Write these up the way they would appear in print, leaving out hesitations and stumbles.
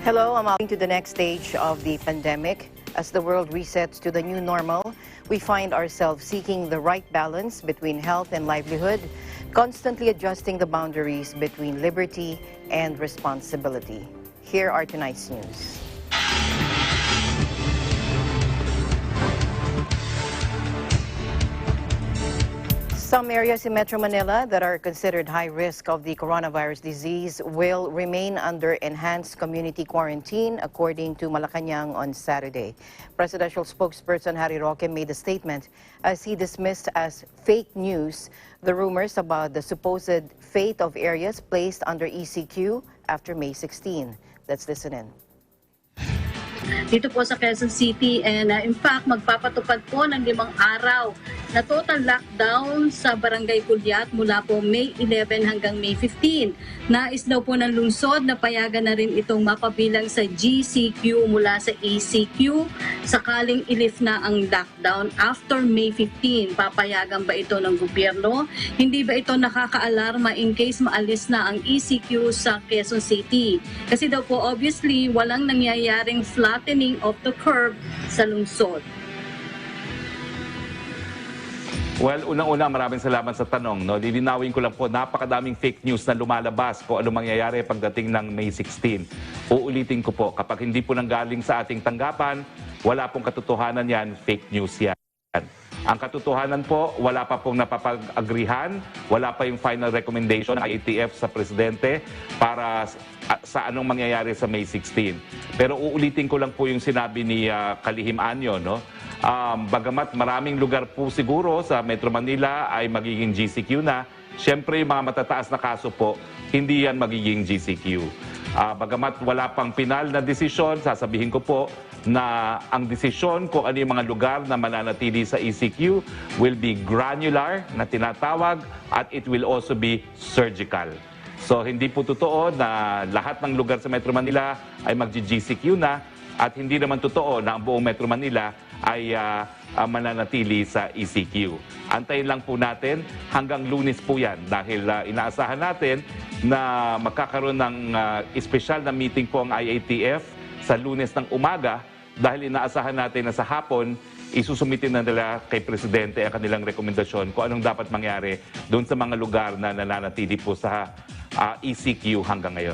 Hello, I'm moving to the next stage of the pandemic. As the world resets to the new normal, we find ourselves seeking the right balance between health and livelihood, constantly adjusting the boundaries between liberty and responsibility. Here are tonight's news. Some areas in Metro Manila that are considered high risk of the coronavirus disease will remain under enhanced community quarantine, according to Malacanang on Saturday. Presidential spokesperson Harry Roque made a statement as he dismissed as fake news the rumors about the supposed fate of areas placed under ECQ after May 16. Let's listen in. Dito po sa Quezon City, and in fact magpapatupad po ng 5 araw na total lockdown sa Barangay Pulyat mula po May 11 hanggang May 15. Nais daw po ng lungsod na payagan na rin itong mapabilang sa GCQ mula sa ECQ sakaling i-lift na ang lockdown after May 15. Papayagan ba ito ng gobyerno? Hindi ba ito nakaka-alarma in case maalis na ang ECQ sa Quezon City? Kasi daw po obviously walang nangyayaring flattening of the curve sa lungsod. Well, unang-una, maraming salamat sa tanong. No? Lilinawin ko lang po, napakadaming fake news na lumalabas kung ano mangyayari pagdating ng May 16. Uulitin ko po, kapag hindi po nanggaling sa ating tanggapan, wala pong katotohanan yan, fake news yan. Ang katotohanan po, wala pa pong napapag-agrihan, wala pa yung final recommendation ng IATF sa Presidente para sa anong mangyayari sa May 16. Pero uulitin ko lang po yung sinabi ni Kalihim Anyo, no? Bagamat maraming lugar po siguro sa Metro Manila ay magiging GCQ na, syempre yung mga matataas na kaso po, hindi yan magiging GCQ. Bagamat wala pang final na desisyon, sasabihin ko po na ang desisyon kung ano yung mga lugar na mananatili sa ECQ will be granular na tinatawag at it will also be surgical. So hindi po totoo na lahat ng lugar sa Metro Manila ay mag-GCQ na at hindi naman totoo na ang buong Metro Manila ay mananatili sa ECQ. Antayin lang po natin hanggang Lunes po yan dahil inaasahan natin na magkakaroon ng espesyal na meeting po ang IATF sa Lunes ng umaga dahil inaasahan natin na sa hapon isusumitin na nila kay Presidente ang kanilang rekomendasyon kung anong dapat mangyari doon sa mga lugar na nananatili po sa ECQ hanggang ngayon.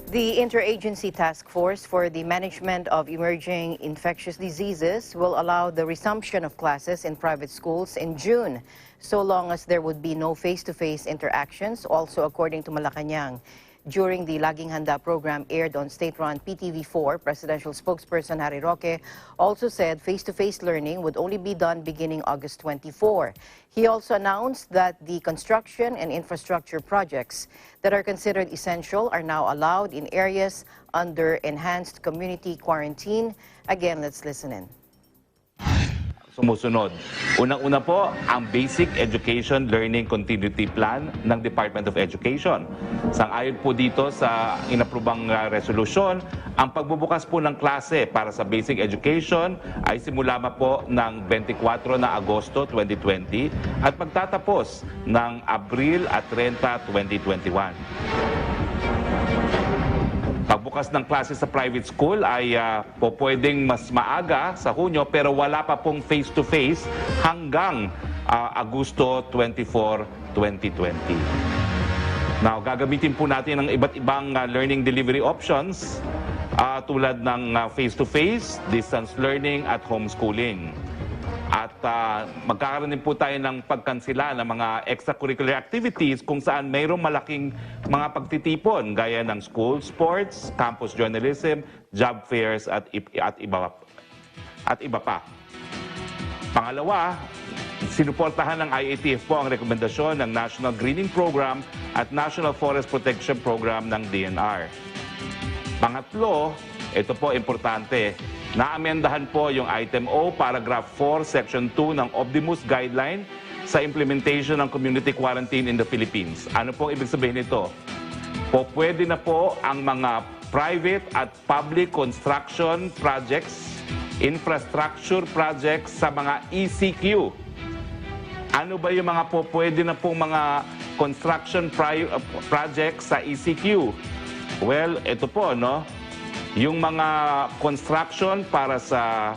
The Interagency Task Force for the Management of Emerging Infectious Diseases will allow the resumption of classes in private schools in June, so long as there would be no face-to-face interactions, also according to Malacanang. During the Laging Handa program aired on state-run PTV4, presidential spokesperson Harry Roque also said face-to-face learning would only be done beginning August 24. He also announced that the construction and infrastructure projects that are considered essential are now allowed in areas under enhanced community quarantine. Again, let's listen in. Sumusunod. Unang-una po, ang Basic Education Learning Continuity Plan ng Department of Education. Sang-ayon po dito sa inaprubang resolusyon, ang pagbubukas po ng klase para sa Basic Education ay simula po ng 24 na Agosto 2020 at magtatapos ng Abril at 30, 2021. Pagbukas ng klase sa private school ay pwedeng mas maaga sa Hunyo pero wala pa pong face-to-face hanggang Agosto 24, 2020. Now, gagamitin po natin ang iba't ibang learning delivery options tulad ng face-to-face, distance learning at homeschooling. At magkakaroon din po tayo ng pagkansila ng mga extracurricular activities kung saan mayroong malaking mga pagtitipon gaya ng school sports, campus journalism, job fairs at iba pa. Pangalawa, sinuportahan ng IATF po ang rekomendasyon ng National Greening Program at National Forest Protection Program ng DNR. Pangatlo, ito po importante, naamendahan po yung Item O, Paragraph 4, Section 2 ng Omnibus Guideline sa implementation ng community quarantine in the Philippines. Ano pong ibig sabihin nito? Pwede na po ang mga private at public construction projects, infrastructure projects sa mga ECQ. Ano ba yung mga pwede na pong mga construction projects sa ECQ? Well, ito po, no? Yung mga construction para sa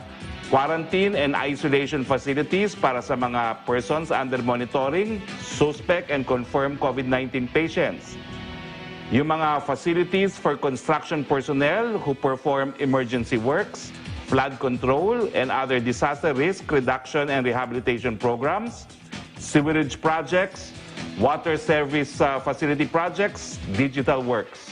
quarantine and isolation facilities para sa mga persons under monitoring, suspect and confirmed COVID-19 patients. Yung mga facilities for construction personnel who perform emergency works, flood control, and other disaster risk reduction and rehabilitation programs, sewerage projects, water service facility projects, digital works.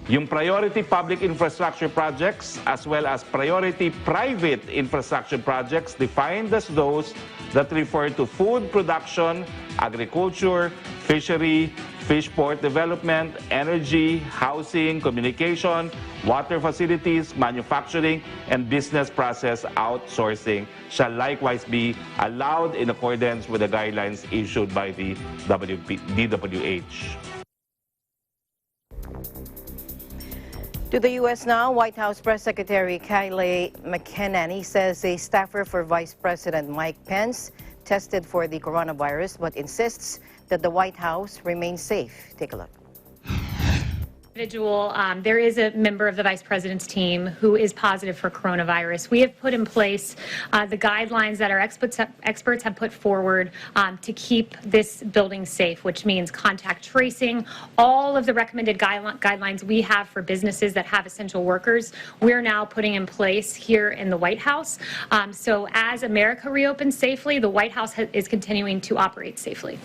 Yung priority public infrastructure projects as well as priority private infrastructure projects defined as those that refer to food production, agriculture, fishery, fish port development, energy, housing, communication, water facilities, manufacturing, and business process outsourcing shall likewise be allowed in accordance with the guidelines issued by the DWH. To the U.S. now, White House Press Secretary Kayleigh McEnany says a staffer for Vice President Mike Pence tested for the coronavirus but insists that the White House remains safe. Take a look. There is a member of the vice president's team who is positive for coronavirus. We have put in place the guidelines that our experts have put forward to keep this building safe, which means contact tracing, all of the recommended guidelines we have for businesses that have essential workers. We're now putting in place here in the White House. So as America reopens safely, the White House is continuing to operate safely.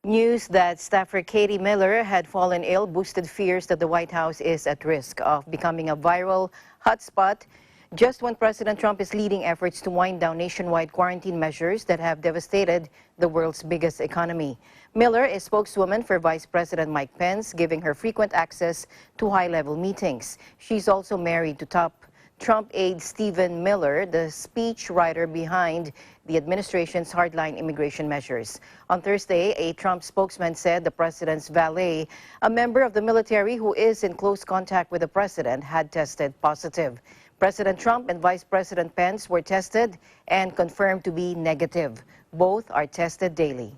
News that staffer Katie Miller had fallen ill boosted fears that the White House is at risk of becoming a viral hotspot just when President Trump is leading efforts to wind down nationwide quarantine measures that have devastated the world's biggest economy. Miller is spokeswoman for Vice President Mike Pence, giving her frequent access to high-level meetings. She's also married to top Trump aide Stephen Miller, the speechwriter behind the administration's hardline immigration measures. On Thursday, a Trump spokesman said the president's valet, a member of the military who is in close contact with the president, had tested positive. President Trump and Vice President Pence were tested and confirmed to be negative. Both are tested daily.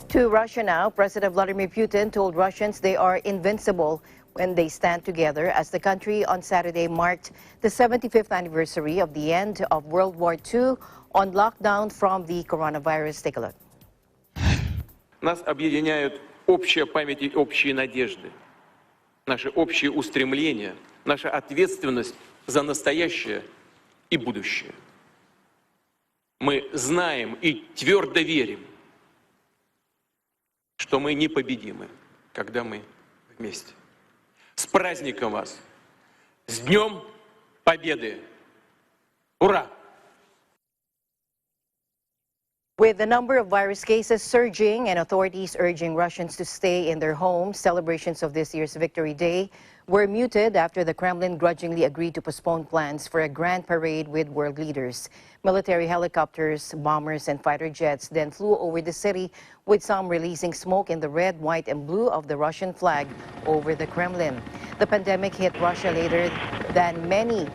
To Russia now, President Vladimir Putin told Russians they are invincible when they stand together as the country on Saturday marked the 75th anniversary of the end of World War II on lockdown from the coronavirus. Take a look. Нас объединяют общая память и общие надежды, наши общие устремления, наша ответственность за настоящее и будущее. Мы знаем и твердо верим, что мы непобедимы, когда мы вместе. С праздником вас! С Днем Победы! Ура! With the number of virus cases surging and authorities urging Russians to stay in their homes, celebrations of this year's Victory Day were muted after the Kremlin grudgingly agreed to postpone plans for a grand parade with world leaders. Military helicopters, bombers, and fighter jets then flew over the city, with some releasing smoke in the red, white, and blue of the Russian flag over the Kremlin. The pandemic hit Russia later than many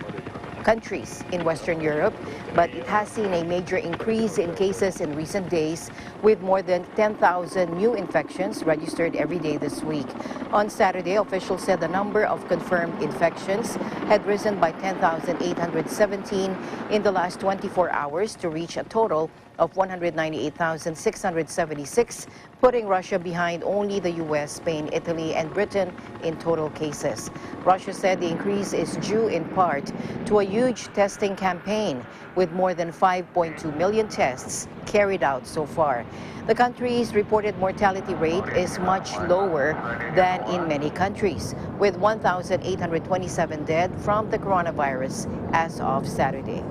countries in Western Europe, but it has seen a major increase in cases in recent days, with more than 10,000 new infections registered every day this week. On Saturday, officials said the number of confirmed infections had risen by 10,817 in the last 24 hours to reach a total of 198,676, putting Russia behind only the U.S., Spain, Italy, and Britain in total cases. Russia said the increase is due in part to a huge testing campaign, with more than 5.2 million tests carried out so far. The country's reported mortality rate is much lower than in many countries, with 1,827 dead from the coronavirus as of Saturday.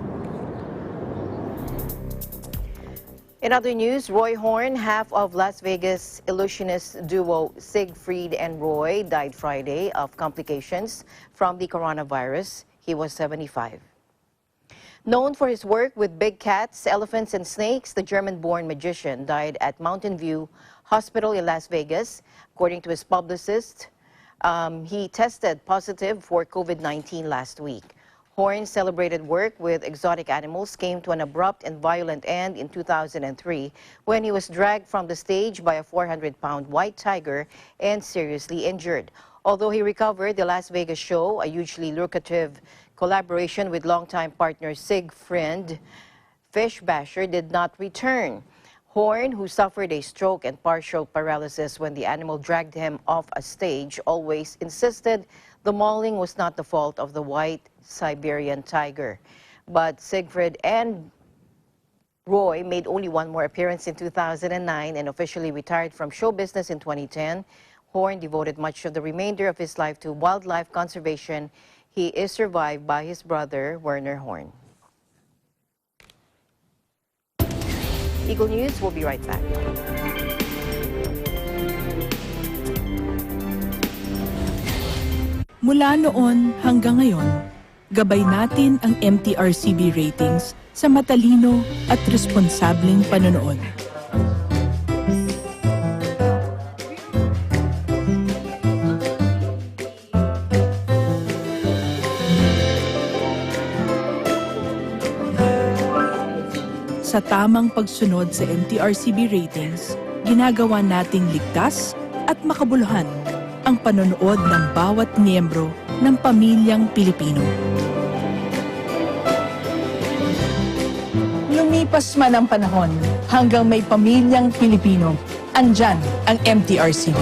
In other news, Roy Horn, half of Las Vegas illusionist duo Siegfried and Roy, died Friday of complications from the coronavirus. He was 75. Known for his work with big cats, elephants, and snakes, the German-born magician died at Mountain View Hospital in Las Vegas. According to his publicist, he tested positive for COVID-19 last week. Horn's celebrated work with exotic animals came to an abrupt and violent end in 2003 when he was dragged from the stage by a 400-pound white tiger and seriously injured. Although he recovered, the Las Vegas show, a hugely lucrative collaboration with longtime partner Siegfried Fish Basher, did not return. Horn, who suffered a stroke and partial paralysis when the animal dragged him off a stage, always insisted the mauling was not the fault of the white Siberian tiger. But Siegfried and Roy made only one more appearance in 2009 and officially retired from show business in 2010. Horn devoted much of the remainder of his life to wildlife conservation. He is survived by his brother, Werner Horn. Eagle News will be right back. Mula noon hanggang ngayon, gabay natin ang MTRCB ratings sa matalino at responsableng panonood. Sa tamang pagsunod sa MTRCB ratings, ginagawa nating ligtas at makabuluhan ang panonood ng bawat miyembro ng pamilyang Pilipino. Lumipas man ang panahon, hanggang may pamilyang Pilipino, andyan ang MTRCB.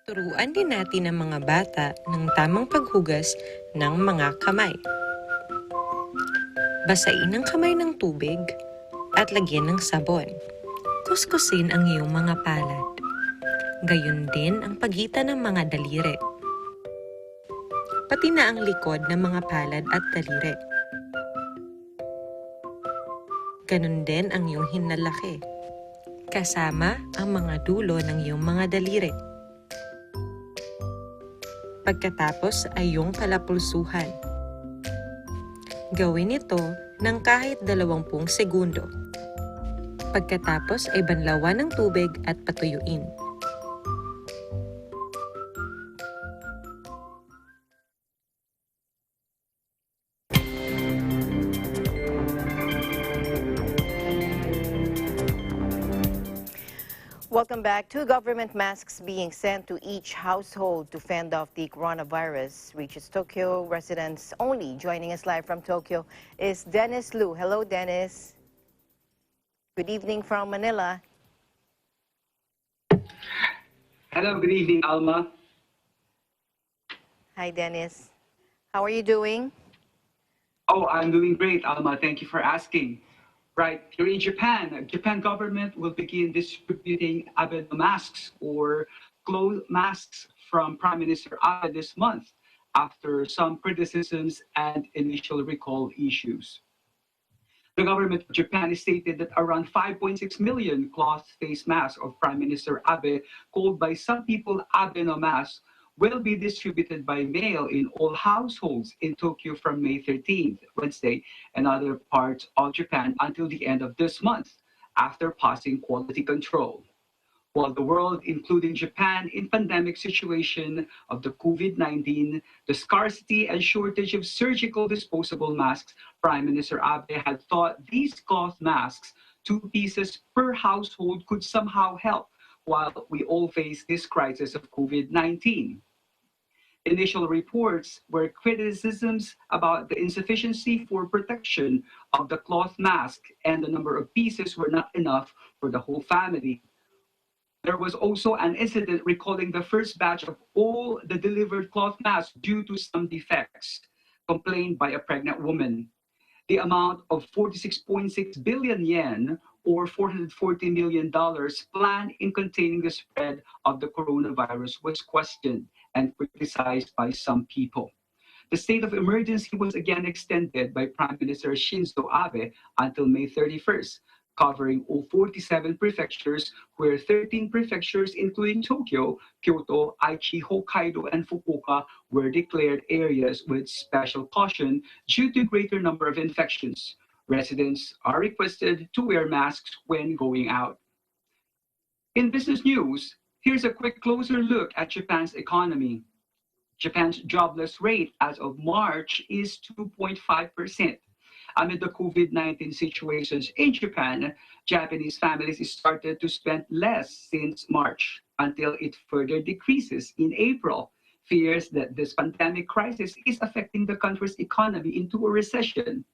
Turuan din natin ang mga bata ng tamang paghugas ng mga kamay. Basain ang kamay ng tubig at lagyan ng sabon. Kuskusin ang iyong mga palad. Gayon din ang pagitan ng mga daliri. Pati na ang likod ng mga palad at daliri. Ganon din ang iyong hinalaki. Kasama ang mga dulo ng iyong mga daliri. Pagkatapos ay iyong palapulsuhan. Gawin ito ng kahit 20 segundo. Pagkatapos ay banlawan ng tubig at patuyuin. Welcome back. 2 government masks being sent to each household to fend off the coronavirus reaches Tokyo residents only. Joining us live from Tokyo is Dennis Liu. Hello, Dennis. Good evening from Manila. Hello, good evening, Alma. Hi, Dennis. How are you doing? Oh, I'm doing great, Alma. Thank you for asking. Right, here in Japan, Japan government will begin distributing Abe masks or cloth masks from Prime Minister Abe this month after some criticisms and initial recall issues. The government of Japan stated that around 5.6 million cloth face masks of Prime Minister Abe, called by some people Abe no masks, will be distributed by mail in all households in Tokyo from May 13th, Wednesday, and other parts of Japan until the end of this month, after passing quality control. While the world, including Japan, in pandemic situation of the COVID-19, the scarcity and shortage of surgical disposable masks, Prime Minister Abe had thought these cloth masks, 2 pieces per household, could somehow help while we all face this crisis of COVID-19. Initial reports were criticisms about the insufficiency for protection of the cloth mask and the number of pieces were not enough for the whole family. There was also an incident recalling the first batch of all the delivered cloth masks due to some defects, complained by a pregnant woman. The amount of 46.6 billion yen or $440 million planned in containing the spread of the coronavirus was questioned and criticized by some people. The state of emergency was again extended by Prime Minister Shinzo Abe until May 31st, covering all 47 prefectures, where 13 prefectures, including Tokyo, Kyoto, Aichi, Hokkaido, and Fukuoka, were declared areas with special caution due to greater number of infections. Residents are requested to wear masks when going out. In business news, Here's a quick closer look at Japan's economy. Japan's jobless rate as of March is 2.5%. Amid the COVID-19 situations in Japan, Japanese families started to spend less since March until it further decreases in April. Fears that this pandemic crisis is affecting the country's economy into a recession.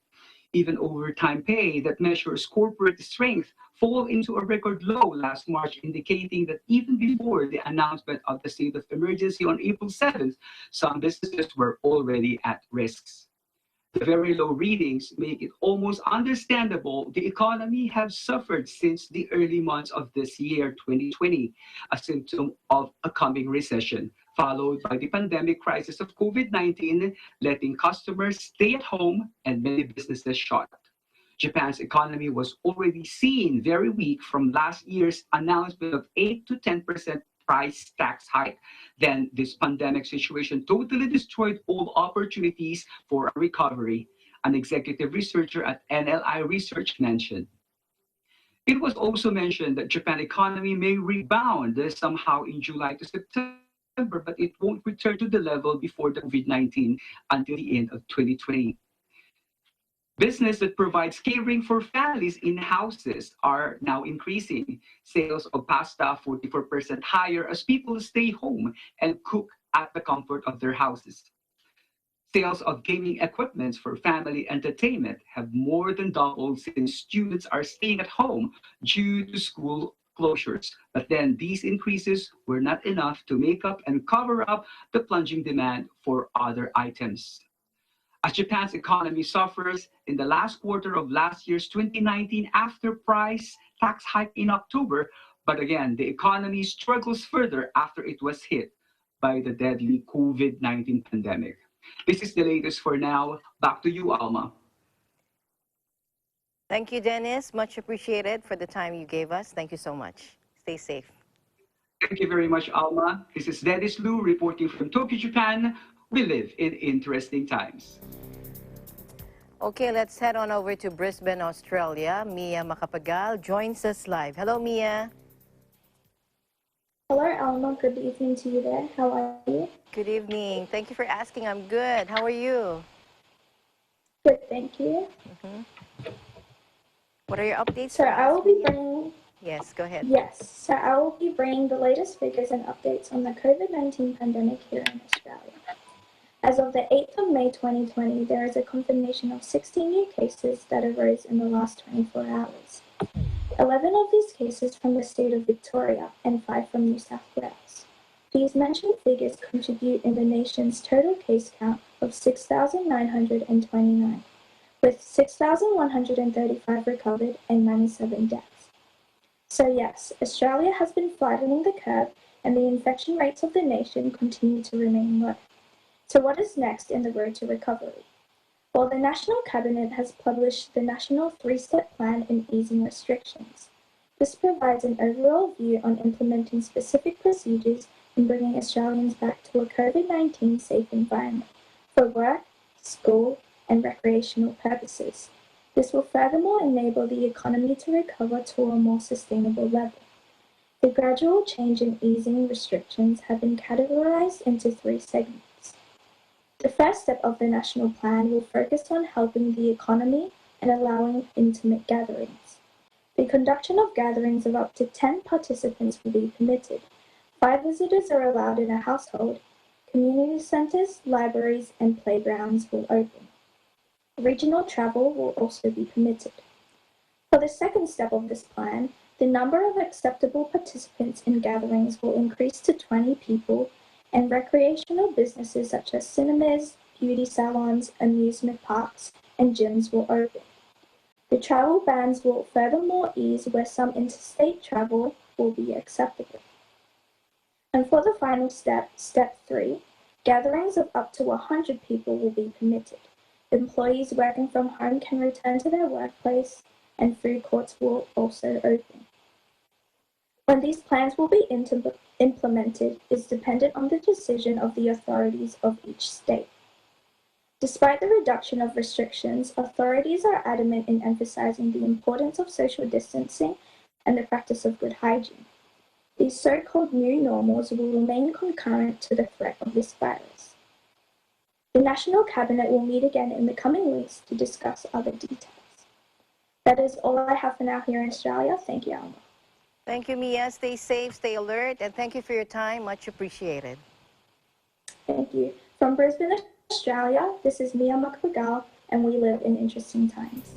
Even overtime pay that measures corporate strength fall into a record low last March, indicating that even before the announcement of the state of emergency on April 7th, some businesses were already at risks. The very low readings make it almost understandable the economy has suffered since the early months of this year, 2020, a symptom of a coming recession, followed by the pandemic crisis of COVID-19, letting customers stay at home and many businesses shut. Japan's economy was already seen very weak from last year's announcement of 8 to 10% price tax hike. Then this pandemic situation totally destroyed all opportunities for a recovery, an executive researcher at NLI Research mentioned. It was also mentioned that Japan economy may rebound somehow in July to September, but it won't return to the level before the COVID-19 until the end of 2020. Business that provides catering for families in houses are now increasing. Sales of pasta 44% higher as people stay home and cook at the comfort of their houses. Sales of gaming equipment for family entertainment have more than doubled since students are staying at home due to school closures. But then these increases were not enough to make up and cover up the plunging demand for other items. As Japan's economy suffers in the last quarter of last year's 2019 after price tax hike in October, but again, the economy struggles further after it was hit by the deadly COVID-19 pandemic. This is the latest for now. Back to you, Alma. Thank you, Dennis. Much appreciated for the time you gave us. Thank you so much. Stay safe. Thank you very much, Alma. This is Dennis Lu reporting from Tokyo, Japan. We live in interesting times. Okay, let's head on over to Brisbane, Australia. Mia Macapagal joins us live. Hello, Mia. Hello, Alma. Good evening to you there. How are you? Good evening. Thank you for asking. I'm good. How are you? Good, thank you. What are your updates? So for I us, will be Mia? bringing Yes, go ahead. so I will be bringing the latest figures and updates on the COVID-19 pandemic here in Australia. As of the 8th of May 2020, there is a confirmation of 16 new cases that arose in the last 24 hours. 11 of these cases from the state of Victoria and 5 from New South Wales. These mentioned figures contribute in the nation's total case count of 6,929, with 6,135 recovered and 97 deaths. So yes, Australia has been flattening the curve and the infection rates of the nation continue to remain low. So what is next in the road to recovery? Well, the National Cabinet has published the National Three-Step Plan in Easing Restrictions. This provides an overall view on implementing specific procedures in bringing Australians back to a COVID-19 safe environment for work, school, and recreational purposes. This will furthermore enable the economy to recover to a more sustainable level. The gradual change in easing restrictions have been categorized into 3 segments. The first step of the national plan will focus on helping the economy and allowing intimate gatherings. The conduction of gatherings of up to 10 participants will be permitted. 5 visitors are allowed in a household. Community centres, libraries, and playgrounds will open. Regional travel will also be permitted. For the second step of this plan, the number of acceptable participants in gatherings will increase to 20 people, and recreational businesses such as cinemas, beauty salons, amusement parks, and gyms will open. The travel bans will furthermore ease where some interstate travel will be acceptable. And for the final step, Step 3, gatherings of up to 100 people will be permitted. Employees working from home can return to their workplace, and food courts will also open. When these plans will be implemented is dependent on the decision of the authorities of each state. Despite the reduction of restrictions, authorities are adamant in emphasizing the importance of social distancing and the practice of good hygiene. These so-called new normals will remain concurrent to the threat of this virus. The National Cabinet will meet again in the coming weeks to discuss other details. That is all I have for now here in Australia. Thank you, Alma. Thank you, Mia. Stay safe, stay alert, and thank you for your time. Much appreciated. Thank you. From Brisbane, Australia, this is Mia Makbagal, and we live in interesting times.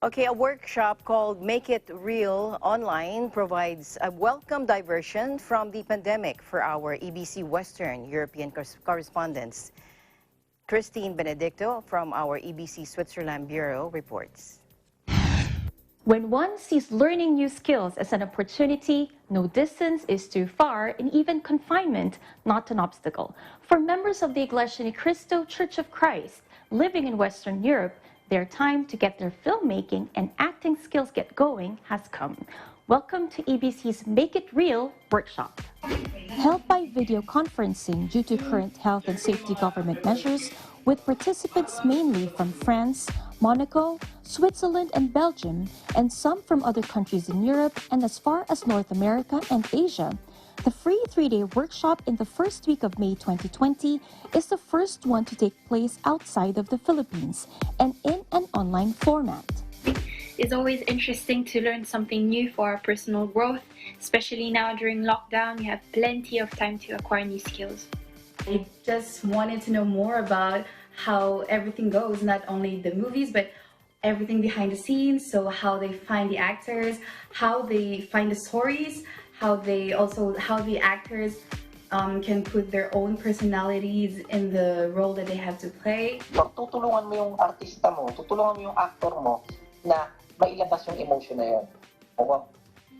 Okay, a workshop called Make It Real Online provides a welcome diversion from the pandemic for our EBC Western European correspondents. Christine Benedicto from our EBC Switzerland Bureau reports. When one sees learning new skills as an opportunity, no distance is too far, and even confinement not an obstacle. For members of the Iglesia Ni Cristo Church of Christ living in Western Europe, their time to get their filmmaking and acting skills get going has come. Welcome to EBC's Make It Real workshop. Held by video conferencing due to current health and safety government measures, with participants mainly from France, Monaco, Switzerland, and Belgium, and some from other countries in Europe and as far as North America and Asia. The free 3-day workshop in the first week of May 2020 is the first one to take place outside of the Philippines and in an online format. It's always interesting to learn something new for our personal growth, especially now during lockdown. You have plenty of time to acquire new skills. I just wanted to know more about how everything goes, not only the movies, but everything behind the scenes. So how they find the actors, how they find the stories, how the actors can put their own personalities in the role that they have to play. Tutulungan mo yung artista mo, tutulungan mo yung actor mo na mailabas yung emotion na yun.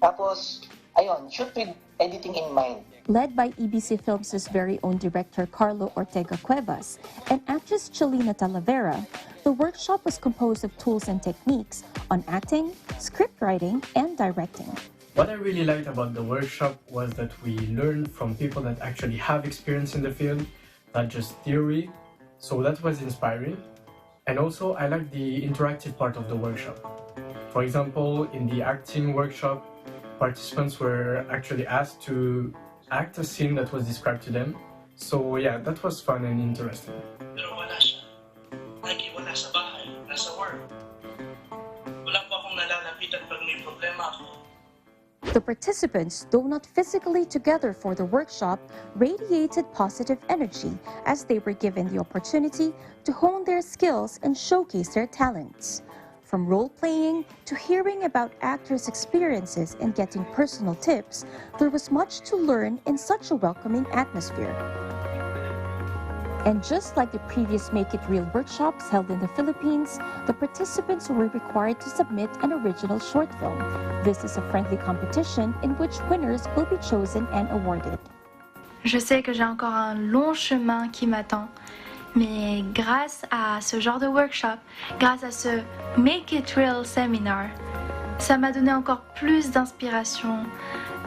Tapos, ayun, shoot with editing in mind. Led by EBC Films' very own director Carlo Ortega Cuevas and actress Chelina Talavera, the workshop was composed of tools and techniques on acting, script writing, and directing. What I really liked about the workshop was that we learned from people that actually have experience in the field, not just theory, so that was inspiring. And also, I liked the interactive part of the workshop. For example, in the acting workshop, participants were actually asked to act a scene that was described to them. So yeah, that was fun and interesting. Pero wala siya. Lagi wala sa bahay, nasa work. Wala po akong nalalapitan pag may problema ako. The participants, though not physically together for the workshop, radiated positive energy as they were given the opportunity to hone their skills and showcase their talents. From role-playing to hearing about actors' experiences and getting personal tips, there was much to learn in such a welcoming atmosphere. And just like the previous Make It Real workshops held in the Philippines, the participants were required to submit an original short film. This is a friendly competition in which winners will be chosen and awarded. Je sais que j'ai encore un long chemin qui m'attend. Mais grâce à ce genre de workshop, grâce à ce Make It Real Seminar, ça m'a donné encore plus d'inspiration,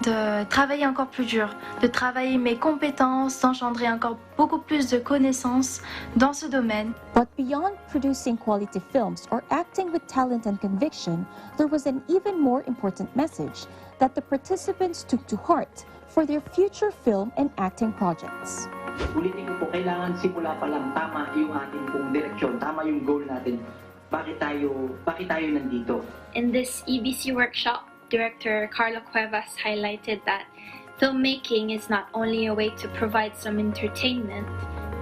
de travailler encore plus dur, de travailler mes compétences, d'engendrer encore beaucoup plus de connaissances dans ce domaine. But beyond producing quality films or acting with talent and conviction, there was an even more important message that the participants took to heart for their future film and acting projects. Ulitin ko po, kailangan simula pa lang tama yung ating pong direksyon, tama yung goal natin. Bakit tayo nandito? In this EBC workshop, Director Carlo Cuevas highlighted that filmmaking is not only a way to provide some entertainment,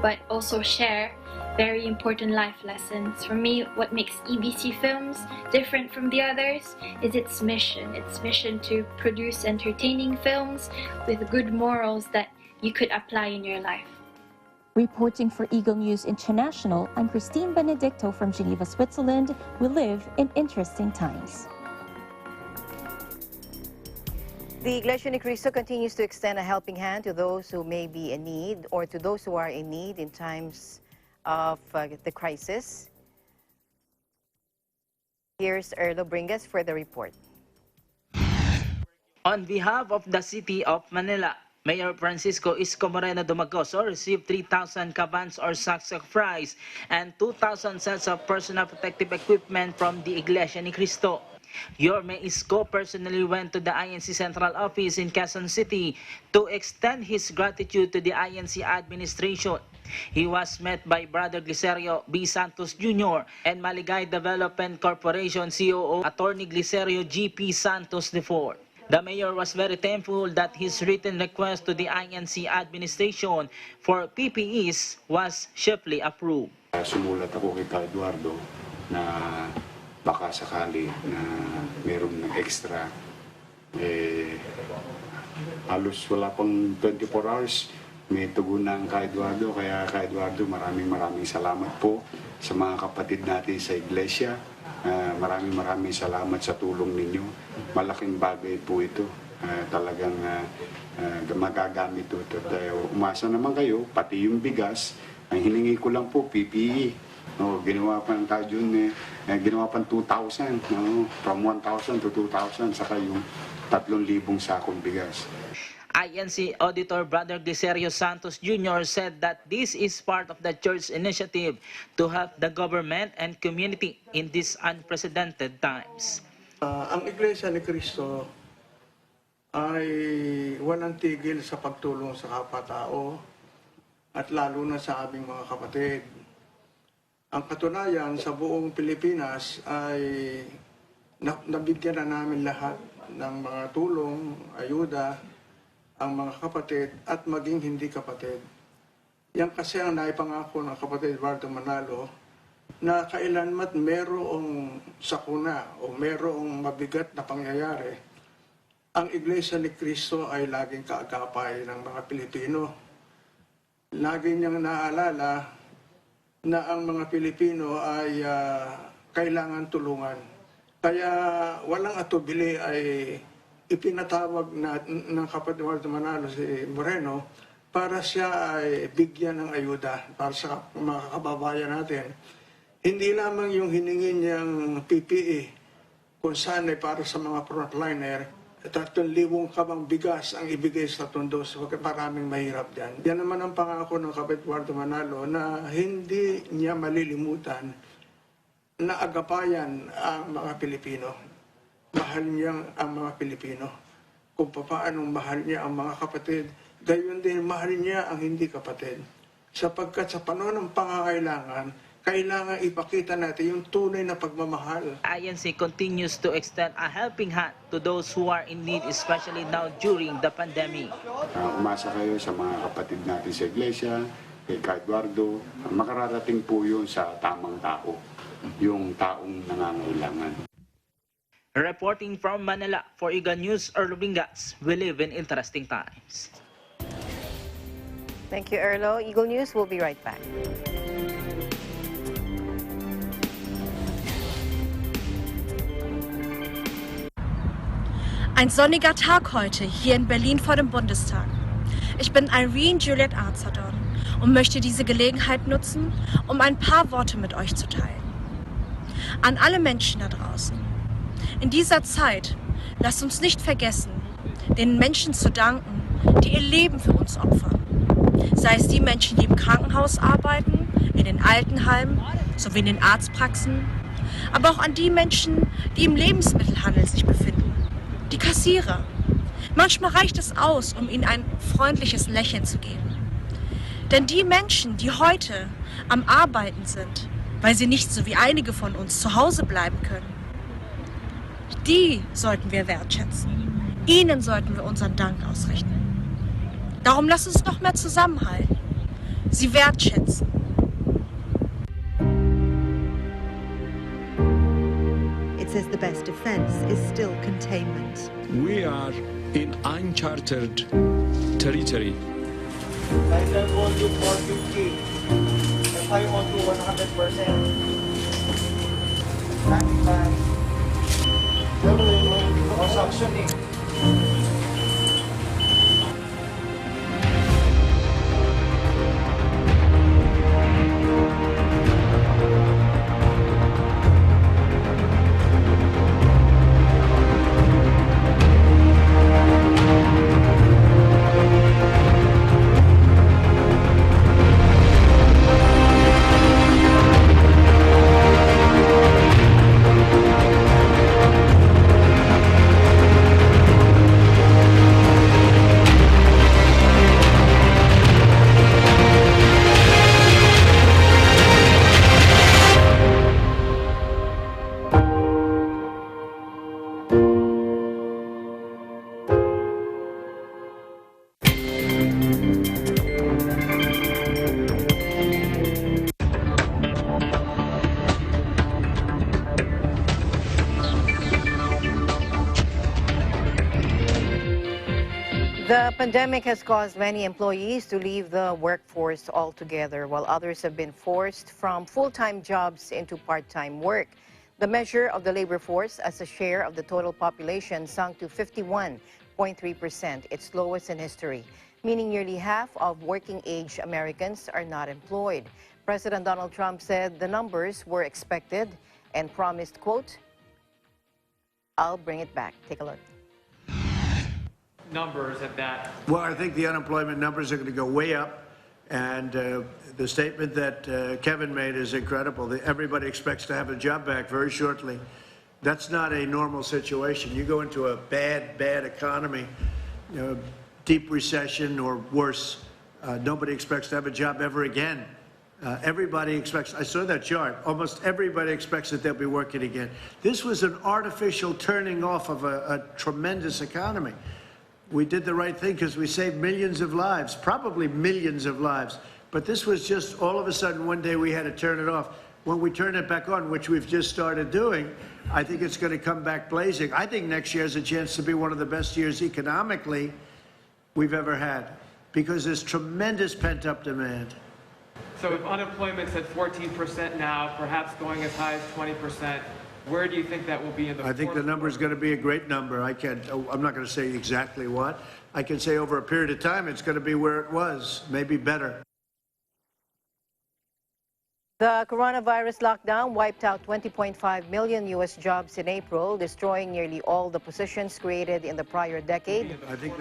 but also share very important life lessons. For me, what makes EBC Films different from the others is its mission. Its mission to produce entertaining films with good morals that you could apply in your life. Reporting for Eagle News International, I'm Christine Benedicto from Geneva, Switzerland. We live in interesting times. The Iglesia Ni Cristo continues to extend a helping hand to those who may be in need or to those who are in need in times of the crisis. Here's Erlo Bringas for the report. On behalf of the City of Manila, Mayor Francisco Isko Moreno Dumagoso received 3,000 cabans or sacks of rice and 2,000 sets of personal protective equipment from the Iglesia Ni Cristo. Yorme Isko personally went to the INC Central Office in Quezon City to extend his gratitude to the INC administration. He was met by Brother Glicerio B. Santos Jr. and Maligay Development Corporation COO Attorney Glicerio G.P. Santos IV. The mayor was very thankful that his written request to the INC administration for PPEs was swiftly approved. Sumulat ako kay Eduardo na baka sakali na mayroong extra. Halos wala pang 24 hours. May tugunan kay Eduardo, kaya kay Eduardo maraming salamat po sa mga kapatid natin sa iglesia. Maraming salamat sa tulong ninyo. Malaking bagay po ito. Talagang magagamit ito. Umasa naman kayo, pati yung bigas, ang hiningi ko lang po, PPE. No, ginawa pa ng Kajun, ginawa pa 2,000, no? From 1,000 to 2,000, saka yung 3,000 sakong bigas. INC Auditor Brother Glicerio Santos Jr. said that this is part of the church initiative to help the government and community in these unprecedented times. Ang Iglesia ni Cristo ay walang tigil sa pagtulong sa kapwa-tao at lalo na sa aming mga kapatid. Ang katunayan sa buong Pilipinas ay nabigyan na namin lahat ng mga tulong, ayuda, ang mga kapatid at maging hindi kapatid. Yan kasi ang naipangako ng kapatid Eduardo Manalo na kailanman merong sakuna o merong mabigat na pangyayari, ang Iglesia ni Cristo ay laging kaagapay ng mga Pilipino. Lagi niyang naalala na ang mga Pilipino ay kailangan tulungan. Kaya walang atubili ay ipinatawag ng kapatid Eduardo Manalo si Moreno para siya ay bigyan ng ayuda para sa mga kababayan natin. Hindi lamang yung hiningi niyang PPE kung saan ay para sa mga frontliner, 3,000 kabang bigas ang ibigay sa Tundos, maraming mahirap dyan. Yan naman ang pangako ng kapatid Eduardo Manalo na hindi niya malilimutan na agapayan ang mga Pilipino. Mahal niya ang mga Pilipino. Kung paano mahal niya ang mga kapatid, gayon din mahal niya ang hindi kapatid. Sapagkat sa panahon ng pangangailangan, kailangan ipakita natin yung tunay na pagmamahal. INC continues to extend a helping hand to those who are in need, especially now during the pandemic. Umasa kayo sa mga kapatid natin sa iglesia, kay Eduardo, makararating po yun sa tamang tao, yung taong nangangailangan. Reporting from Manila for Iga News Erlo Bingas, we live in interesting times. Thank you, Erlo. Eagle News will be right back. Ein sonniger Tag heute hier in Berlin vor dem Bundestag. Ich bin Irene Juliet Arzadon und möchte diese Gelegenheit nutzen, um ein paar Worte mit euch zu teilen. An alle Menschen da draußen. In dieser Zeit lasst uns nicht vergessen, den Menschen zu danken, die ihr Leben für uns opfern. Sei es die Menschen, die im Krankenhaus arbeiten, in den Altenheimen sowie in den Arztpraxen, aber auch an die Menschen, die im Lebensmittelhandel sich befinden. Die Kassierer. Manchmal reicht es aus, um ihnen ein freundliches Lächeln zu geben. Denn die Menschen, die heute am Arbeiten sind, weil sie nicht so wie einige von uns zu Hause bleiben können, die sollten wir wertschätzen. Ihnen sollten wir unseren Dank ausrichten. Darum lasst uns noch mehr zusammenhalten. Sie wertschätzen. It says the best defense is still containment. We are in uncharted territory. Title volume 450. FI on to 100%. Standing by. Construction. pandemic has caused many employees to leave the workforce altogether, while others have been forced from full-time jobs into part-time work. The measure of the labor force as a share of the total population sunk to 51.3%, its lowest in history, meaning nearly half of working-age Americans are not employed. President Donald Trump said the numbers were expected and promised, quote, "I'll bring it back." Take a look. Numbers at that? Well, I think the unemployment numbers are going to go way up, and the statement that Kevin made is incredible. Everybody expects to have a job back very shortly. That's not a normal situation. You go into a bad economy, deep recession or worse, nobody expects to have a job ever again. Everybody expects, I saw that chart, almost everybody expects that they'll be working again. This was an artificial turning off of a tremendous economy. We did the right thing because we saved millions of lives, probably millions of lives. But this was just all of a sudden one day we had to turn it off. When we turn it back on, which we've just started doing, I think it's going to come back blazing. I think next year has a chance to be one of the best years economically we've ever had because there's tremendous pent-up demand. So if unemployment's at 14% now, perhaps going as high as 20%, where do you think that will be in the I think the number is going to be a great number. I'm not going to say exactly what. I can say over a period of time it's going to be where it was, maybe better. The coronavirus lockdown wiped out 20.5 million U.S. jobs in April, destroying nearly all the positions created in the prior decade.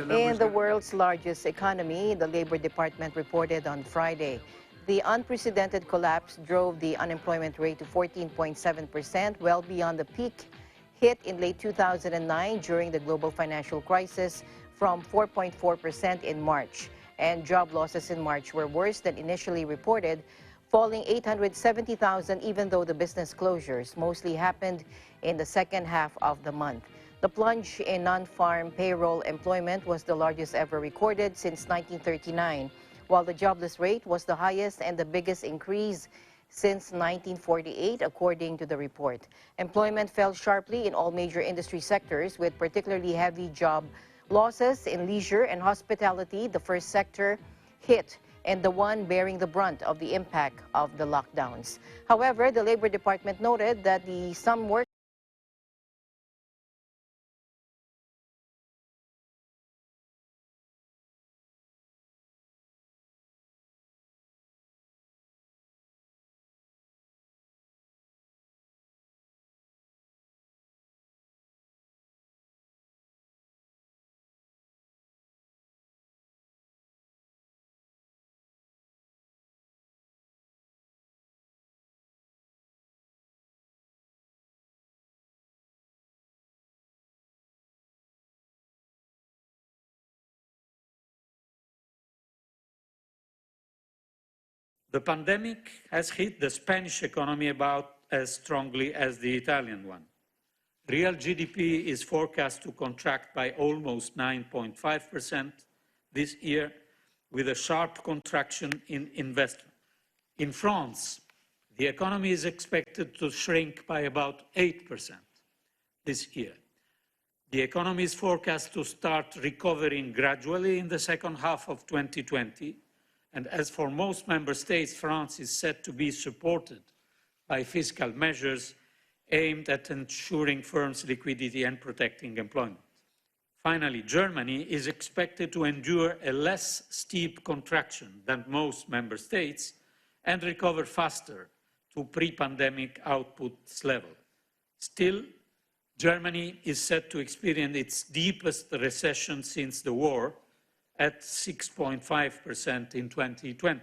In the world's largest economy, the Labor Department reported on Friday. The unprecedented collapse drove the unemployment rate to 14.7%, well beyond the peak hit in late 2009 during the global financial crisis from 4.4% in March. And job losses in March were worse than initially reported, falling 870,000, even though the business closures mostly happened in the second half of the month. The plunge in non-farm payroll employment was the largest ever recorded since 1939. While the jobless rate was the highest and the biggest increase since 1948, according to the report. Employment fell sharply in all major industry sectors, with particularly heavy job losses in leisure and hospitality, the first sector hit and the one bearing the brunt of the impact of the lockdowns. However, the Labor Department noted that some work The pandemic has hit the Spanish economy about as strongly as the Italian one. Real GDP is forecast to contract by almost 9.5% this year, with a sharp contraction in investment. In France, the economy is expected to shrink by about 8% this year. The economy is forecast to start recovering gradually in the second half of 2020, and as for most member states, France is set to be supported by fiscal measures aimed at ensuring firms' liquidity and protecting employment. Finally, Germany is expected to endure a less steep contraction than most member states and recover faster to pre-pandemic outputs level. Still, Germany is set to experience its deepest recession since the war, at 6.5% in 2020.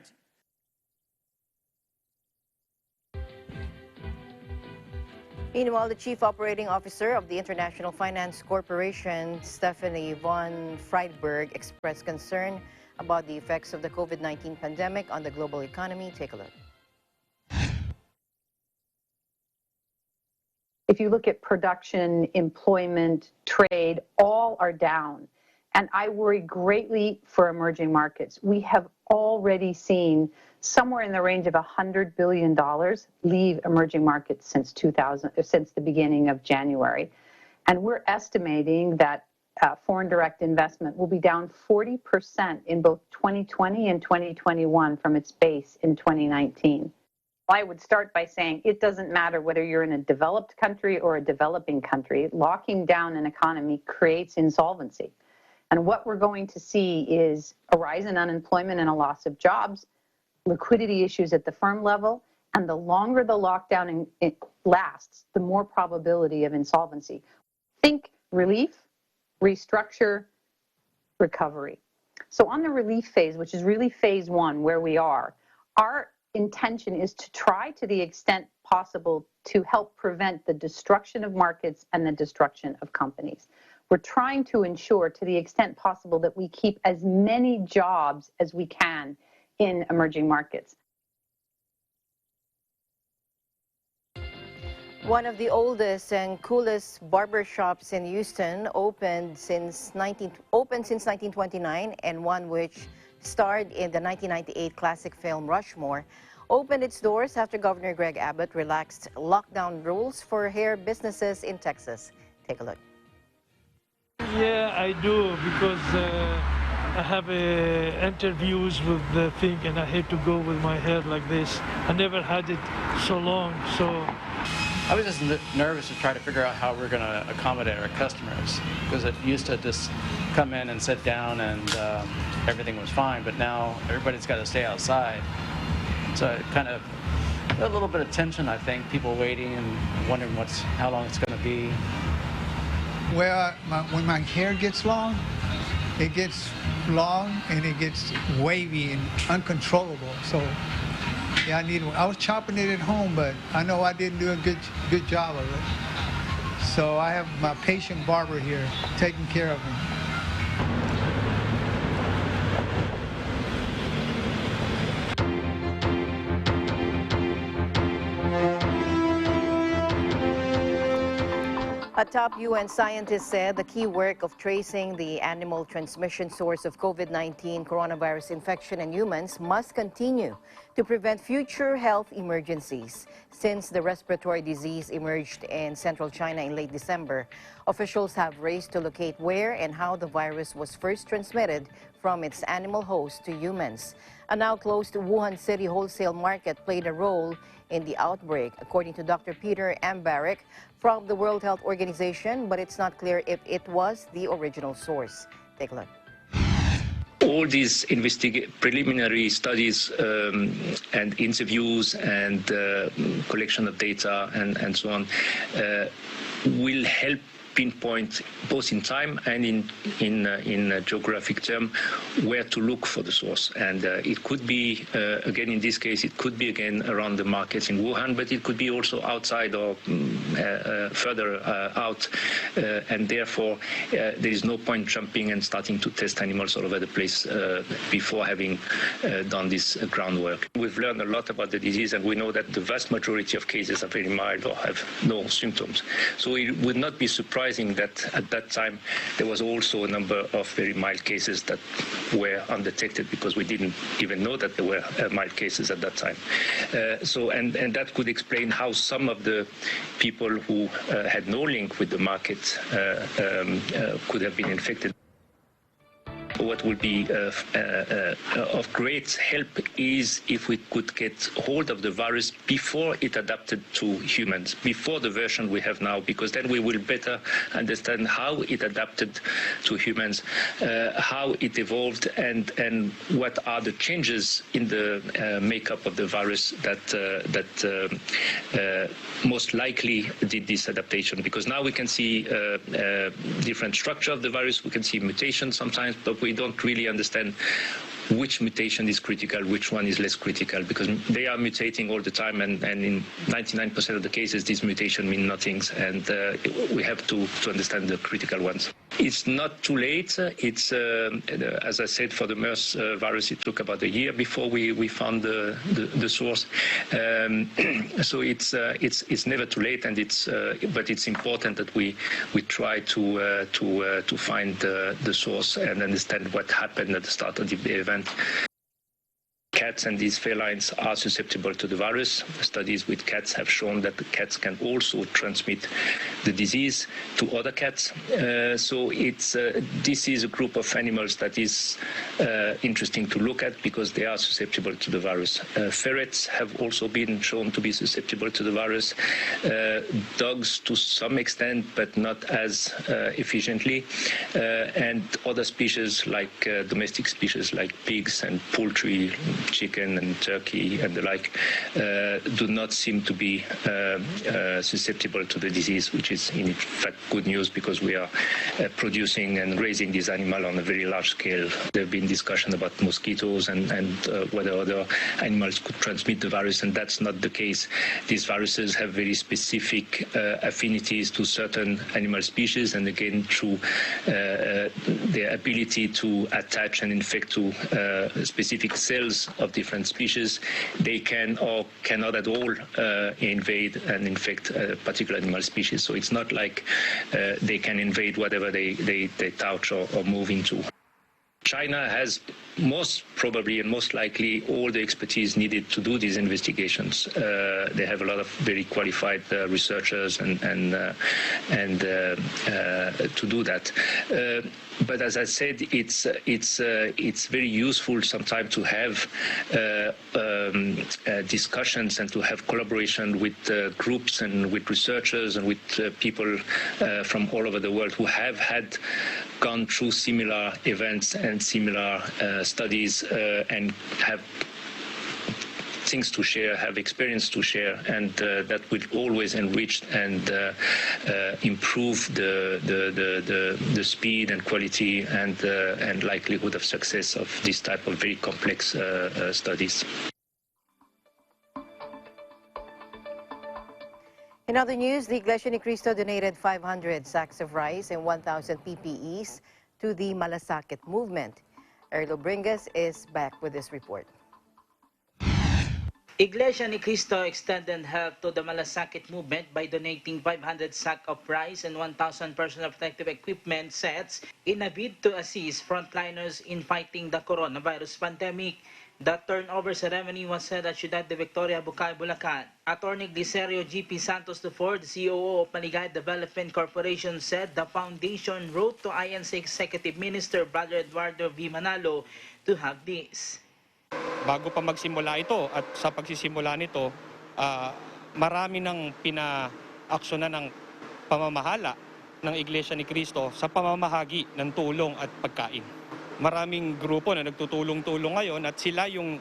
Meanwhile, the Chief Operating Officer of the International Finance Corporation, Stephanie von Friedberg, expressed concern about the effects of the COVID-19 pandemic on the global economy. Take a look. If you look at production, employment, trade, all are down. And I worry greatly for emerging markets. We have already seen somewhere in the range of $100 billion leave emerging markets since the beginning of January. And we're estimating that foreign direct investment will be down 40% in both 2020 and 2021 from its base in 2019. I would start by saying it doesn't matter whether you're in a developed country or a developing country. Locking down an economy creates insolvency. And what we're going to see is a rise in unemployment and a loss of jobs, liquidity issues at the firm level, and the longer the lockdown lasts, the more probability of insolvency. Think relief, restructure, recovery. So on the relief phase, which is really phase one, where we are, our intention is to try to the extent possible to help prevent the destruction of markets and the destruction of companies. We're trying to ensure to the extent possible that we keep as many jobs as we can in emerging markets. One of the oldest and coolest barber shops in Houston opened since 1929, and one which starred in the 1998 classic film Rushmore, opened its doors after Governor Greg Abbott relaxed lockdown rules for hair businesses in Texas. Take a look. Yeah, I do, because I have interviews with the thing, and I hate to go with my hair like this. I never had it so long, so. I was just nervous to try to figure out how we're going to accommodate our customers, because it used to just come in and sit down and everything was fine, but now everybody's got to stay outside. So it kind of a little bit of tension, I think, people waiting and wondering how long it's going to be. Well, when my hair gets long, it gets long and it gets wavy and uncontrollable. So yeah, I was chopping it at home, but I know I didn't do a good job of it. So I have my patient barber here taking care of me. A top UN scientist said the key work of tracing the animal transmission source of COVID-19 coronavirus infection in humans must continue to prevent future health emergencies. Since the respiratory disease emerged in central China in late December, officials have raced to locate where and how the virus was first transmitted from its animal host to humans. A now closed Wuhan City wholesale market played a role in the outbreak, according to Dr. Peter Ambarek from the World Health Organization, but it's not clear if it was the original source. Take a look. All these preliminary studies and interviews and collection of data and so on will help pinpoint both in time and in geographic term where to look for the source. And it could be, again, in this case, it could be again around the markets in Wuhan, but it could be also outside or further out. And therefore, there is no point jumping and starting to test animals all over the place before having done this groundwork. We've learned a lot about the disease, and we know that the vast majority of cases are very mild or have no symptoms. So it would not be surprising that at that time there was also a number of very mild cases that were undetected, because we didn't even know that there were mild cases at that time. And that could explain how some of the people who had no link with the market could have been infected. What would be of great help is if we could get hold of the virus before it adapted to humans, before the version we have now, because then we will better understand how it adapted to humans, how it evolved, and what are the changes in the makeup of the virus that most likely did this adaptation. Because now we can see different structure of the virus, we can see mutations sometimes, but we don't really understand which mutation is critical, which one is less critical, because they are mutating all the time, and in 99% of the cases, these mutations mean nothing, and we have to understand the critical ones. It's not too late. It's, as I said, for the MERS virus, it took about a year before we found the source. So it's never too late, and but it's important that we try to find the source and understand what happened at the start of the event. cats and these felines are susceptible to the virus. Studies with cats have shown that the cats can also transmit the disease to other cats. So this is a group of animals that is interesting to look at because they are susceptible to the virus. Ferrets have also been shown to be susceptible to the virus. Dogs to some extent, but not as efficiently. And other species like domestic species like pigs and poultry, chicken and turkey and the like, do not seem to be susceptible to the disease, which is in fact good news because we are producing and raising this animal on a very large scale. There have been discussion about mosquitoes and whether other animals could transmit the virus, and that's not the case. These viruses have very specific affinities to certain animal species, and again, through their ability to attach and infect to specific cells of different species, they can or cannot at all invade and infect a particular animal species. So it's not like they can invade whatever they touch or move into. China has most probably and most likely all the expertise needed to do these investigations. They have a lot of very qualified researchers and to do that. But as I said, it's very useful sometimes to have discussions and to have collaboration with groups and with researchers and with people from all over the world who have gone through similar events and similar studies and have things to share, have experience to share, and that will always enrich and improve the speed and quality and likelihood of success of this type of very complex studies. In other news, the Iglesia Ni Cristo donated 500 sacks of rice and 1,000 PPEs to the Malasakit movement. Erlo Bringas is back with this report. Iglesia Ni Cristo extended help to the Malasakit movement by donating 500 sacks of rice and 1,000 personal protective equipment sets in a bid to assist frontliners in fighting the coronavirus pandemic. The turnover ceremony was held at Ciudad de Victoria, Bucay, Bulacan. Attorney Glicerio G.P. Santos IV, the COO of Maligay Development Corporation, said the foundation wrote to INC Executive Minister Brother Eduardo V. Manalo to have this. Bago pa magsimula ito at sa pagsisimula nito, marami nang pina-aksyonan ng pamamahala ng Iglesia Ni Cristo sa pamamahagi ng tulong at pagkain. Maraming grupo na nagtutulong-tulong ngayon at sila yung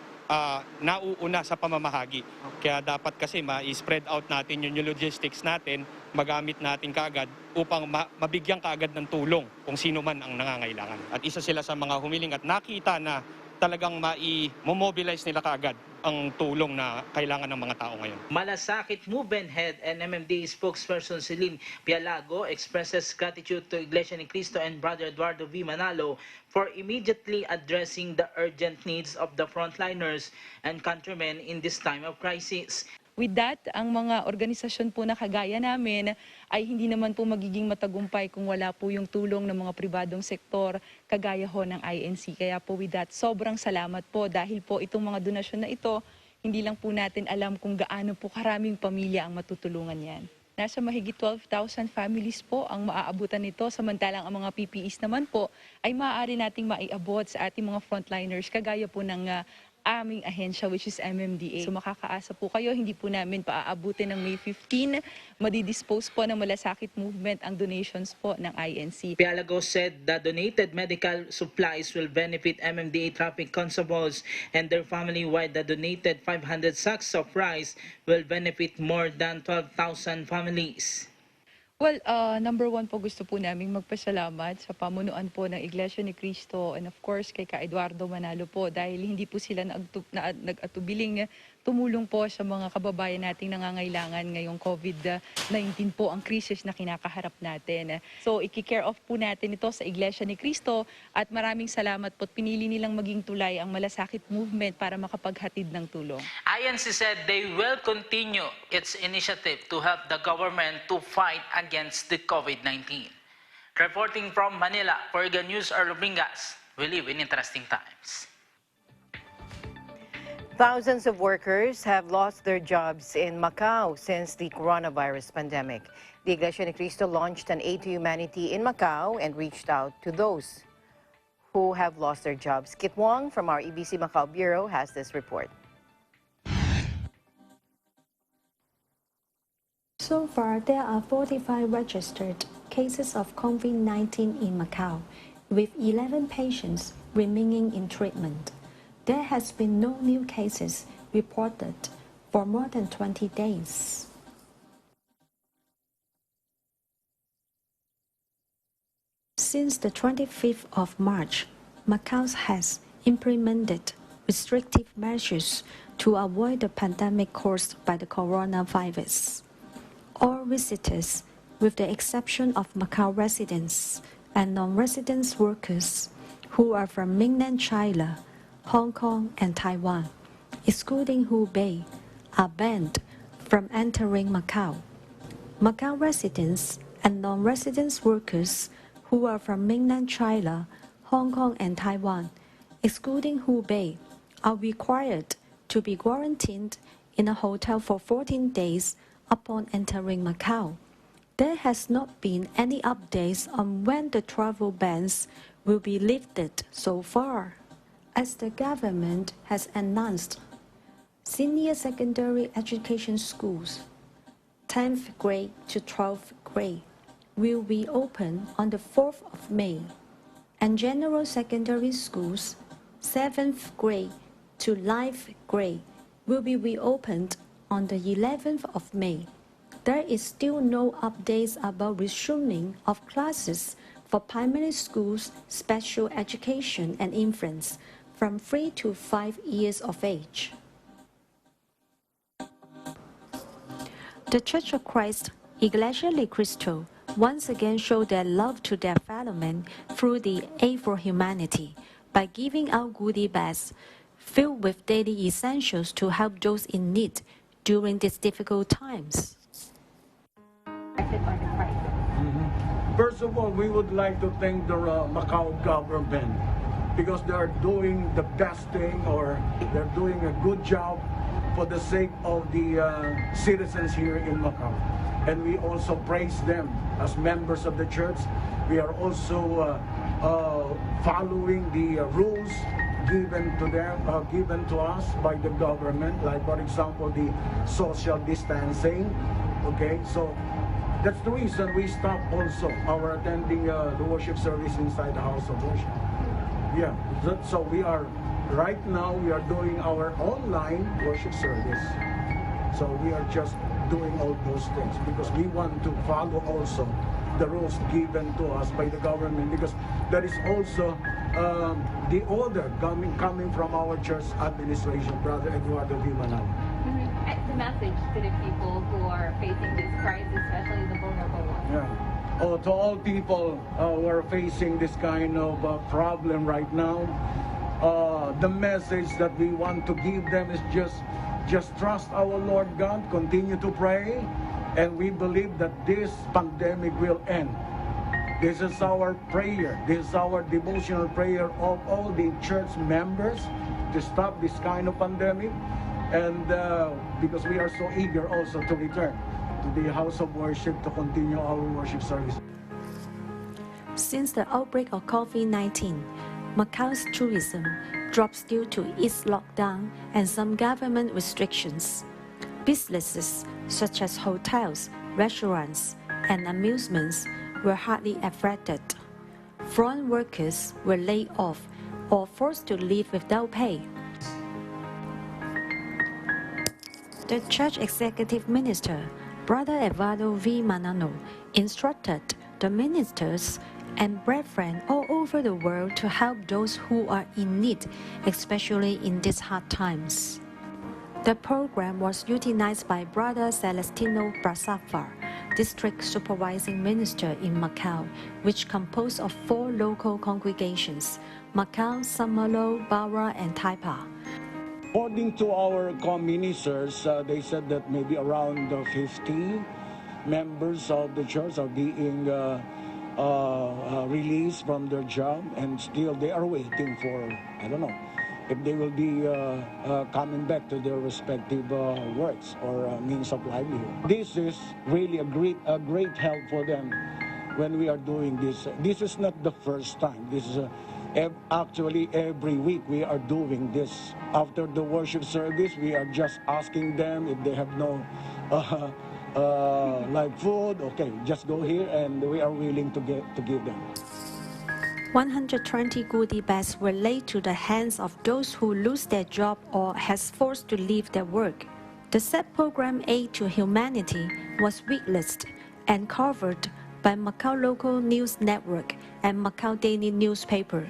nauuna sa pamamahagi. Kaya dapat kasi ma-spread out natin yung logistics natin, magamit natin kaagad upang mabigyan kaagad ng tulong kung sino man ang nangangailangan. At isa sila sa mga humiling at nakita na talagang ma-mobilize nila kaagad ang tulong na kailangan ng mga tao ngayon. Malasakit Movement Head and MMDA spokesperson Celine Pialago expresses gratitude to Iglesia Ni Cristo and Brother Eduardo V. Manalo for immediately addressing the urgent needs of the frontliners and countrymen in this time of crisis. With that, ang mga organisasyon po na kagaya namin ay hindi naman po magiging matagumpay kung wala po yung tulong ng mga pribadong sektor kagaya ho ng INC. Kaya po with that, sobrang salamat po dahil po itong mga donasyon na ito, hindi lang po natin alam kung gaano po karaming pamilya ang matutulungan yan. Nasa mahigit 12,000 families po ang maaabutan nito, samantalang ang mga PPEs naman po ay maaari nating maiabot sa ating mga frontliners kagaya po ng aming ahensya which is MMDA. So makakaasa po kayo, hindi po namin paaabutin ng May 15. Madidispose po ng Malasakit Movement ang donations po ng INC. Pialago said the donated medical supplies will benefit MMDA traffic constables and their family, while the donated 500 sacks of rice will benefit more than 12,000 families. Well, number one po gusto po namin magpasalamat sa pamunuan po ng Iglesia Ni Cristo and of course kay Ka Eduardo Manalo po dahil hindi po sila nag-atubiling tumulong po sa mga kababayan nating nangangailangan ngayong COVID-19 po ang krisis na kinakaharap natin. So, i-care off po natin ito sa Iglesia Ni Cristo at maraming salamat po at pinili nilang maging tulay ang Malasakit Movement para makapaghatid ng tulong. INC said they will continue its initiative to help the government to fight against the COVID-19. Reporting from Manila, for News, Erlo Bringas, we live in interesting times. Thousands of workers have lost their jobs in Macau since the coronavirus pandemic. The Iglesia ni Cristo launched an Aid to Humanity in Macau and reached out to those who have lost their jobs. Kit Wong from our EBC Macau Bureau has this report. So far, there are 45 registered cases of COVID-19 in Macau, with 11 patients remaining in treatment. There has been no new cases reported for more than 20 days. Since the 25th of March, Macau has implemented restrictive measures to avoid the pandemic caused by the coronavirus. All visitors, with the exception of Macau residents and non-resident workers who are from mainland China, Hong Kong and Taiwan, excluding Hubei, are banned from entering Macau. Macau residents and non-resident workers who are from mainland China, Hong Kong and Taiwan, excluding Hubei, are required to be quarantined in a hotel for 14 days upon entering Macau. There has not been any updates on when the travel bans will be lifted so far. As the government has announced, senior secondary education schools, 10th grade to 12th grade, will be open on the 4th of May, and general secondary schools, 7th grade to 9th grade, will be reopened on the 11th of May. There is still no updates about resuming of classes for primary schools, special education and infants from 3 to 5 years of age. The Church of Christ, Iglesia ni Cristo, once again showed their love to their fellow men through the Aid for Humanity by giving out goodie bags filled with daily essentials to help those in need during these difficult times. First of all, we would like to thank the Macau government because they are doing the best thing, or they're doing a good job for the sake of the citizens here in Macau. And we also praise them as members of the church. We are also following the rules given to them, given to us by the government, like for example the social distancing. Okay, so that's the reason we stopped also our attending the worship service inside the house of worship. Yeah, so we are right now we are doing our online worship service. So we are just doing all those things because we want to follow also the rules given to us by the government, because there is also the order coming from our church administration, Brother Eduardo V. Manalo. The message to the people who are facing this crisis, especially the vulnerable ones. Yeah. Oh, to all people who are facing this kind of problem right now, the message that we want to give them is just trust our Lord God, continue to pray, and we believe that this pandemic will end. This is our prayer. This is our devotional prayer of all the church members to stop this kind of pandemic. And because we are so eager also to return to the house of worship to continue our worship service. Since the outbreak of COVID-19, Macau's tourism drops due to its lockdown and some government restrictions. Businesses such as hotels, restaurants, and amusements were hardly affected. Front workers were laid off or forced to leave without pay. The Church Executive Minister, Brother Eduardo V. Manalo, instructed the ministers and brethren all over the world to help those who are in need, especially in these hard times. The program was utilized by Brother Celestino Brasafar, District Supervising Minister in Macau, which composed of 4 local congregations, Macau, Saint-Malo, Bara, and Taipa. According to our co-ministers, they said that maybe around 50 members of the church are being released from their job, and still they are waiting for, I don't know, if they will be coming back to their respective works or means of livelihood. This is really a great help for them when we are doing this. This is not the first time. This is actually every week we are doing this. After the worship service, we are just asking them if they have no like food. Okay, just go here, and we are willing to give them. 120 goodie bags were laid to the hands of those who lose their job or has forced to leave their work. The said program Aid to Humanity was weeklisted and covered by Macau Local News Network and Macau Daily Newspaper.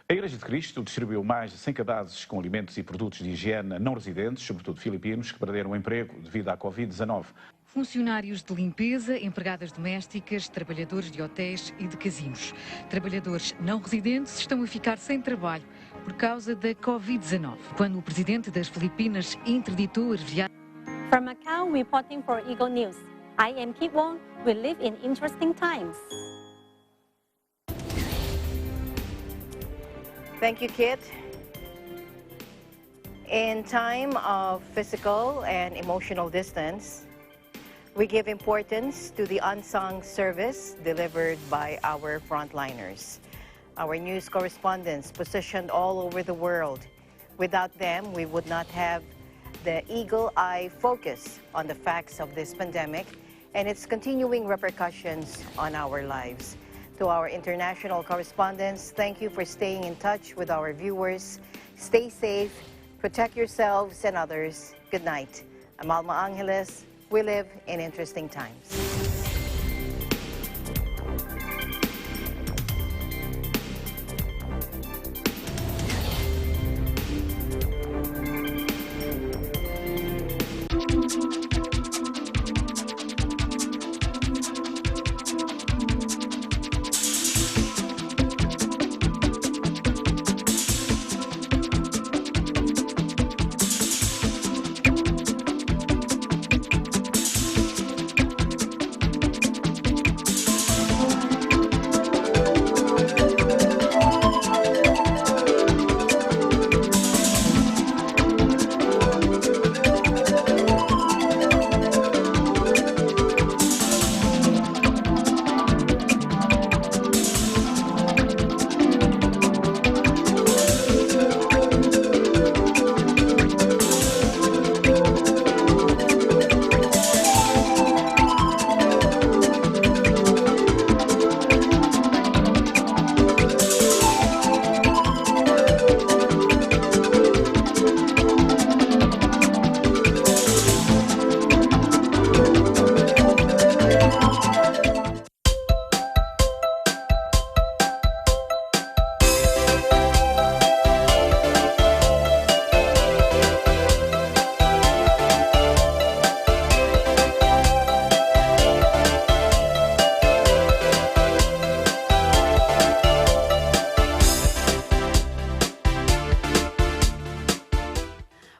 A Igreja de Cristo distribuiu mais de 100 cabazes com alimentos e produtos de higiene a não residentes, sobretudo filipinos, que perderam o emprego devido à Covid-19. Funcionários de limpeza, empregadas domésticas, trabalhadores de hotéis e de casinos. Trabalhadores não residentes estão a ficar sem trabalho por causa da Covid-19. Quando o presidente das Filipinas interditou as viagens... From Macau, reporting for Eagle News. I am Kit Wong. We live in interesting times. Thank you, Kit. In time of physical and emotional distance, we give importance to the unsung service delivered by our frontliners, our news correspondents positioned all over the world. Without them, we would not have the eagle-eye focus on the facts of this pandemic and its continuing repercussions on our lives. To our international correspondents, thank you for staying in touch with our viewers. Stay safe, protect yourselves and others. Good night. I'm Alma Angeles. We live in interesting times.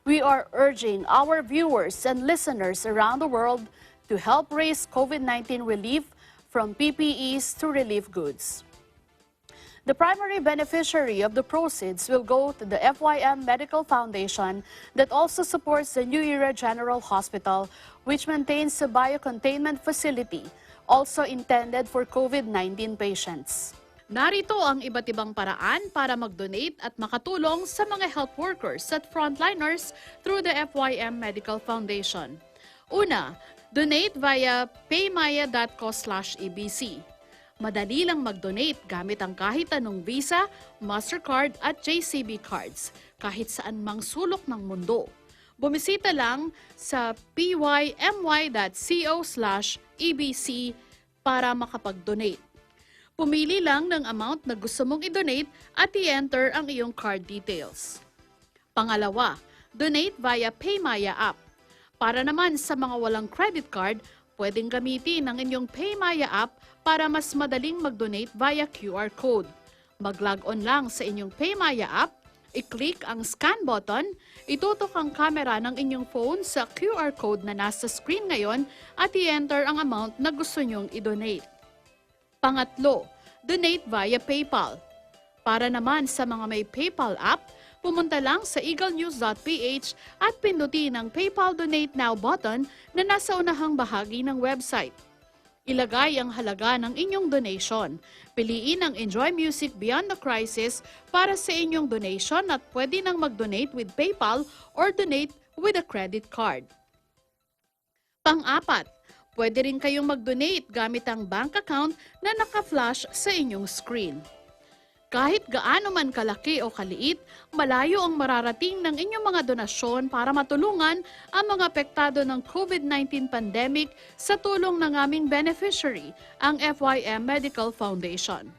We are urging our viewers and listeners around the world to help raise COVID-19 relief from PPEs to relief goods. The primary beneficiary of the proceeds will go to the FYM Medical Foundation that also supports the New Era General Hospital, which maintains a biocontainment facility also intended for COVID-19 patients. Narito ang iba't ibang paraan para mag-donate at makatulong sa mga health workers at frontliners through the FYM Medical Foundation. Una, donate via paymaya.co/ebc. Madali lang mag-donate gamit ang kahit anong Visa, Mastercard at JCB cards, kahit saan mang sulok ng mundo. Bumisita lang sa pymy.co/ebc para makapag-donate. Pumili lang ng amount na gusto mong i-donate at i-enter ang iyong card details. Pangalawa, donate via Paymaya app. Para naman sa mga walang credit card, pwedeng gamitin ang inyong Paymaya app para mas madaling mag-donate via QR code. Mag-log on lang sa inyong Paymaya app, i-click ang scan button, itutok ang camera ng inyong phone sa QR code na nasa screen ngayon at i-enter ang amount na gusto nyong i-donate. Pangatlo, donate via PayPal. Para naman sa mga may PayPal app, pumunta lang sa eaglenews.ph at pindutin ang PayPal Donate Now button na nasa unahang bahagi ng website. Ilagay ang halaga ng inyong donation. Piliin ang Enjoy Music Beyond the Crisis para sa inyong donation at pwede nang mag-donate with PayPal or donate with a credit card. Pang-apat, pwede rin kayong mag-donate gamit ang bank account na naka-flash sa inyong screen. Kahit gaano man kalaki o kaliit, malayo ang mararating ng inyong mga donasyon para matulungan ang mga apektado ng COVID-19 pandemic sa tulong ng aming beneficiary, ang FYM Medical Foundation.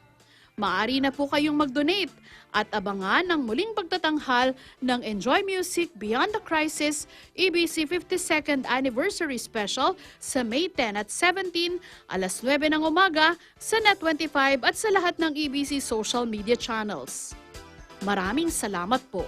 Maaari na po kayong mag-donate at abangan ang muling pagtatanghal ng Enjoy Music Beyond the Crisis EBC 52nd Anniversary Special sa May 10 at 17, alas 9 ng umaga sa Net25 at sa lahat ng EBC social media channels. Maraming salamat po.